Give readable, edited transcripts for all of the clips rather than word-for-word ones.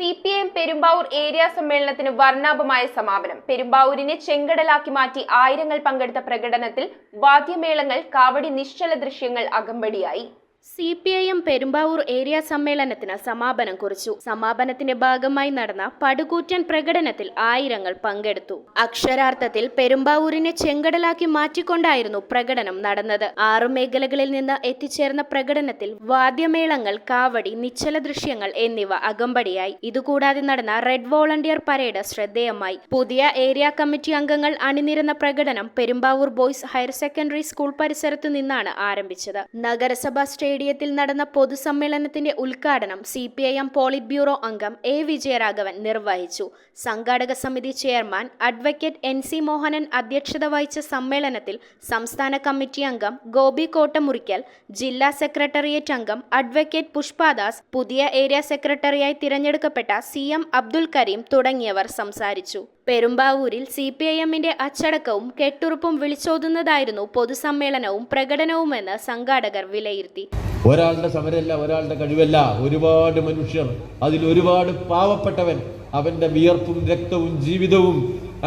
CPM Perumbavoor area സമ്മേളനത്തിന് വർണ്ണാഭമായ സമാപനം. പെരുമ്പാവൂരിനെ ചെങ്കടലാക്കി മാറ്റി ആയിരങ്ങൾ പങ്കെടുത്ത പ്രകടനത്തിൽ വാദ്യമേളങ്ങൾ, കാവടി, നിശ്ചല ദൃശ്യങ്ങൾ അകമ്പടിയായി. CPIM പെരുമ്പാവൂർ ഏരിയ സമ്മേളനത്തിന് സമാപനം കുറിച്ചു. സമാപനത്തിന്റെ ഭാഗമായി നടന്ന പടുകൂറ്റൻ പ്രകടനത്തിൽ ആയിരങ്ങൾ പങ്കെടുത്തു. അക്ഷരാർത്ഥത്തിൽ പെരുമ്പാവൂരിനെ ചെങ്കടലാക്കി മാറ്റിക്കൊണ്ടായിരുന്നു പ്രകടനം നടന്നത്. 6 മേഖലകളിൽ നിന്ന് എത്തിച്ചേർന്ന പ്രകടനത്തിൽ വാദ്യമേളങ്ങൾ, കാവടി, നിശ്ചല ദൃശ്യങ്ങൾ എന്നിവ അകമ്പടിയായി. ഇതുകൂടാതെ നടന്ന റെഡ് വോളണ്ടിയർ പരേഡ് ശ്രദ്ധേയമായി. പുതിയ ഏരിയ കമ്മിറ്റി അംഗങ്ങൾ അണിനിരന്ന പ്രകടനം Perumbavoor boys higher secondary school പരിസരത്തു നിന്നാണ് ആരംഭിച്ചത്. നഗരസഭാ സ്റ്റേഡിയത്തിൽ നടന്ന പൊതുസമ്മേളനത്തിന്റെ ഉദ്ഘാടനം CPIM പോളിറ്റ് ബ്യൂറോ അംഗം A. വിജയരാഘവൻ നിർവഹിച്ചു. സംഘാടക സമിതി ചെയർമാൻ അഡ്വക്കേറ്റ് NC മോഹനൻ അധ്യക്ഷത വഹിച്ച സമ്മേളനത്തിൽ സംസ്ഥാന കമ്മിറ്റി അംഗം ഗോപി കോട്ടമുറിക്കൽ, ജില്ലാ സെക്രട്ടേറിയറ്റ് അംഗം അഡ്വക്കേറ്റ് പുഷ്പദാസ്, പുതിയ ഏരിയ സെക്രട്ടറിയായി തിരഞ്ഞെടുക്കപ്പെട്ട CM അബ്ദുൽ കരീം തുടങ്ങിയവർ സംസാരിച്ചു. പെരുമ്പാവൂരിൽ CPIMന്റെ അച്ചടക്കവും കെട്ടുറപ്പും വിളിച്ചോതുന്നതായിരുന്നു പൊതുസമ്മേളനവും പ്രകടനവുമെന്ന് സംഘാടകർ വിലയിരുത്തി. ഒരാളുടെ സമരമല്ല, ഒരാളുടെ കഴിവല്ല, ഒരുപാട് മനുഷ്യർ, അതിൽ ഒരുപാട് പാവപ്പെട്ടവൻ അവന്റെ വിയർപ്പും രക്തവും ജീവിതവും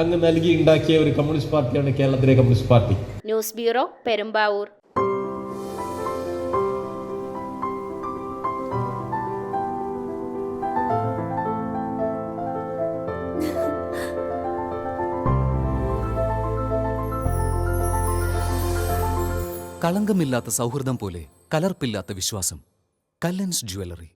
അങ്ങ് നൽകി ഉണ്ടാക്കിയ ഒരു കമ്മ്യൂണിസ്റ്റ് പാർട്ടിയാണ് കേരളത്തിലെ communist party. News bureau, Perumbavoor. കളങ്കമില്ലാത്ത സൗഹൃദം പോലെ കലർപ്പില്ലാത്ത വിശ്വാസം. കല്ലൻസ് ജ്വല്ലറി.